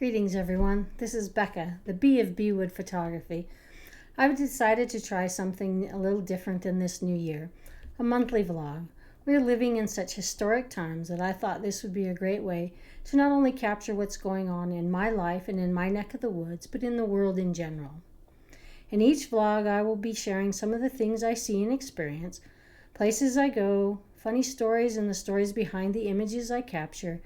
Greetings everyone, this is Becca, the B of BWoodPhotography. I've decided to try something a little different in this new year, a monthly vlog. We're living in such historic times that I thought this would be a great way to not only capture what's going on in my life and in my neck of the woods, but in the world in general. In each vlog I will be sharing some of the things I see and experience, places I go, funny stories and the stories behind the images I capture,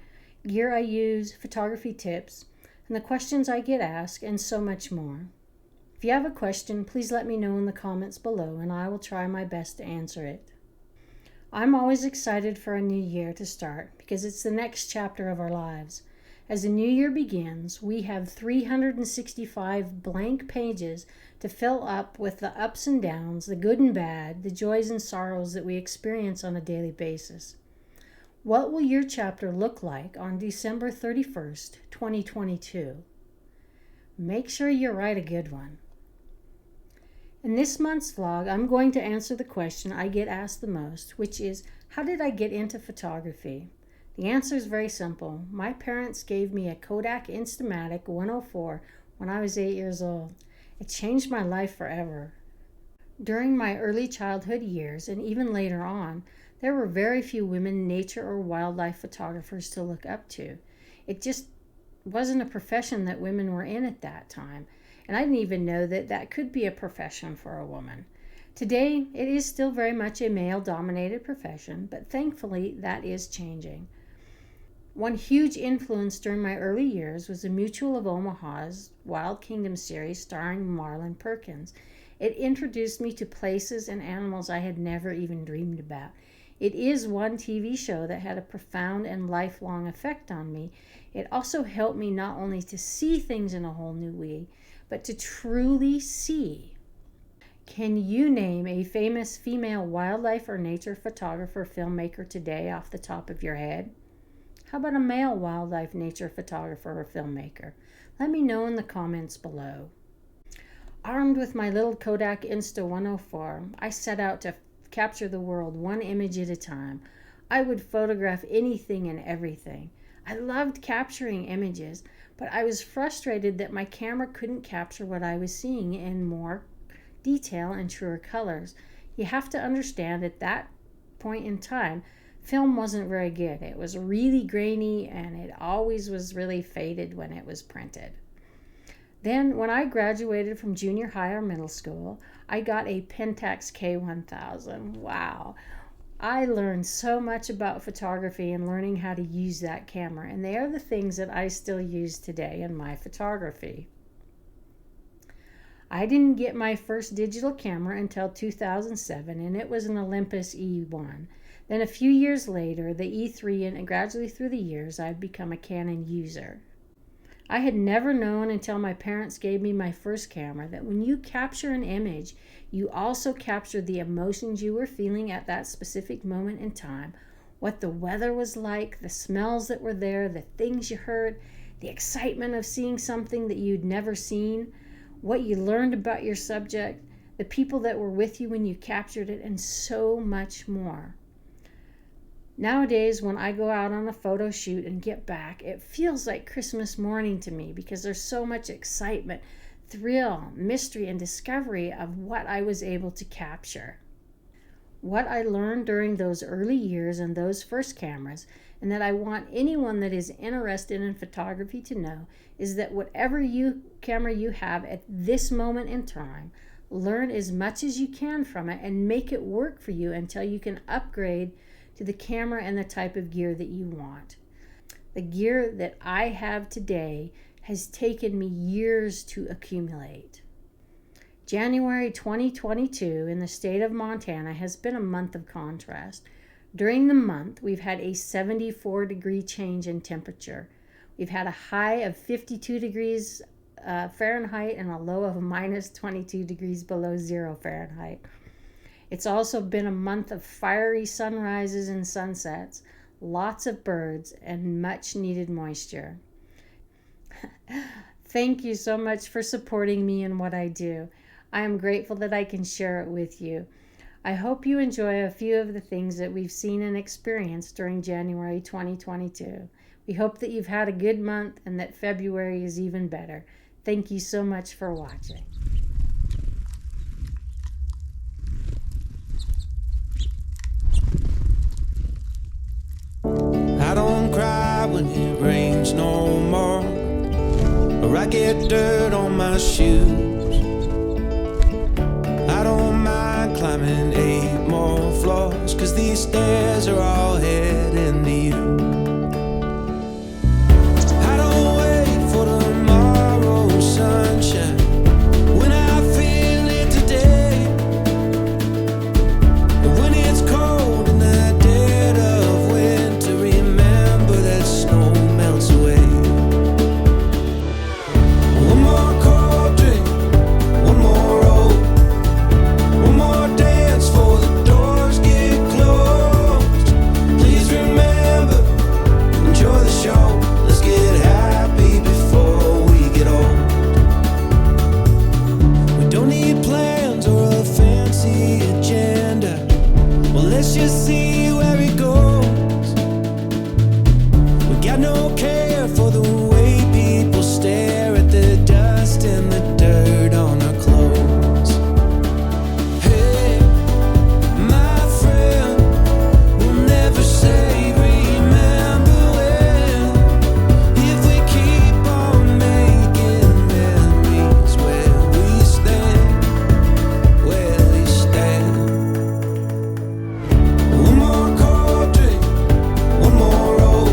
gear I use, photography tips, and the questions I get asked, and so much more. If you have a question, please let me know in the comments below and I will try my best to answer it. I'm always excited for a new year to start because it's the next chapter of our lives. As the new year begins, we have 365 blank pages to fill up with the ups and downs, the good and bad, the joys and sorrows that we experience on a daily basis. What will your chapter look like on December 31st, 2022? Make sure you write a good one. In this month's vlog, I'm going to answer the question I get asked the most, which is, how did I get into photography? The answer is very simple. My parents gave me a Kodak Instamatic 104 when I was 8 years old. It changed my life forever. During my early childhood years, and even later on, there were very few women nature or wildlife photographers to look up to. It just wasn't a profession that women were in at that time, and I didn't even know that that could be a profession for a woman. Today, it is still very much a male-dominated profession, but thankfully that is changing. One huge influence during my early years was the Mutual of Omaha's Wild Kingdom series starring Marlin Perkins. It introduced me to places and animals I had never even dreamed about. It is one TV show that had a profound and lifelong effect on me. It also helped me not only to see things in a whole new way, but to truly see. Can you name a famous female wildlife or nature photographer filmmaker today off the top of your head? How about a male wildlife nature photographer or filmmaker? Let me know in the comments below. Armed with my little Kodak Insta 104, I set out to capture the world one image at a time. I would photograph anything and everything. I loved capturing images, but I was frustrated that my camera couldn't capture what I was seeing in more detail and truer colors. You have to understand at that point in time, film wasn't very good. It was really grainy and it always was really faded when it was printed. Then, when I graduated from junior high or middle school, I got a Pentax K1000. Wow! I learned so much about photography and learning how to use that camera, and they are the things that I still use today in my photography. I didn't get my first digital camera until 2007, and it was an Olympus E1. Then a few years later, the E3, and gradually through the years, I've become a Canon user. I had never known until my parents gave me my first camera that when you capture an image, you also capture the emotions you were feeling at that specific moment in time, what the weather was like, the smells that were there, the things you heard, the excitement of seeing something that you'd never seen, what you learned about your subject, the people that were with you when you captured it, and so much more. Nowadays, when I go out on a photo shoot and get back, it feels like Christmas morning to me because there's so much excitement, thrill, mystery, and discovery of what I was able to capture. What I learned during those early years and those first cameras, and that I want anyone that is interested in photography to know, is that whatever camera you have at this moment in time, learn as much as you can from it and make it work for you until you can upgrade to the camera and the type of gear that you want. The gear that I have today has taken me years to accumulate. January 2022 in the state of Montana has been a month of contrast. During the month, we've had a 74-degree change in temperature. We've had a high of 52 degrees Fahrenheit and a low of minus 22 degrees below zero Fahrenheit. It's also been a month of fiery sunrises and sunsets, lots of birds, and much needed moisture. Thank you so much for supporting me in what I do. I am grateful that I can share it with you. I hope you enjoy a few of the things that we've seen and experienced during January 2022. We hope that you've had a good month and that February is even better. Thank you so much for watching. I don't cry when it rains no more, or I get dirt on my shoes. I don't mind climbing 8 more floors, 'cause these stairs are all heading to you. I don't wait for tomorrow's sunshine when I feel it today. And when it's cold in the dead of winter, remember that snow melts away. One more cold drink, one more roll, one more dance for the doors get closed. Please remember, enjoy the show. Let's get happy before we get old. We don't need plans or a fancy agenda. Well, let's just see where it goes. We got no care for the way people stare at the dust and the dirt on our clothes. Hey, my friend, we'll never say remember when, if we keep on making memories where we stand, where we stand. One more cold drink, one more roll,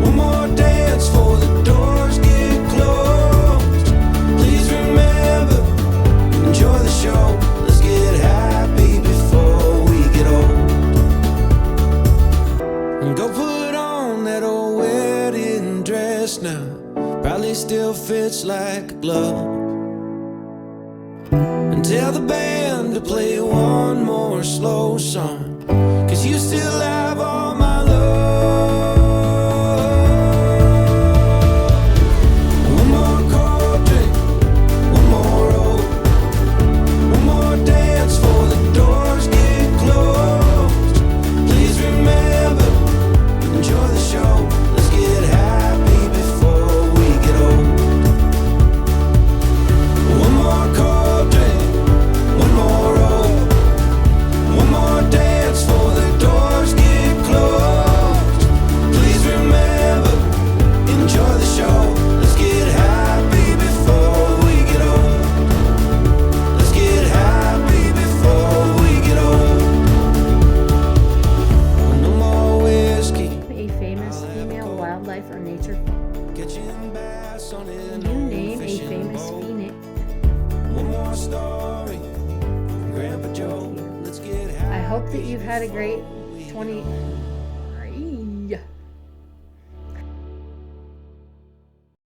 one more dance for the doors get closed. Please remember, enjoy the show. Let's get happy before we get old. And go put on that old wedding dress now. Probably still fits like a glove. And tell the band to play one more slow song, 'cause you still have all my love. One more cold drink, one more roll, one more dance for the doors get closed. Please remember, enjoy the show. Let's get happy before we get old. One more cold drink, one more roll, one more dance for the doors get closed. Please remember, enjoy the show. Let's get happy before we get old. Let's get happy before we get old. No more whiskey, A famous female wildlife or nature. catching bass on it. Can you name a famous phoenix? One more story from Grandpa Joe. Let's get happy. I hope that you've had a great 20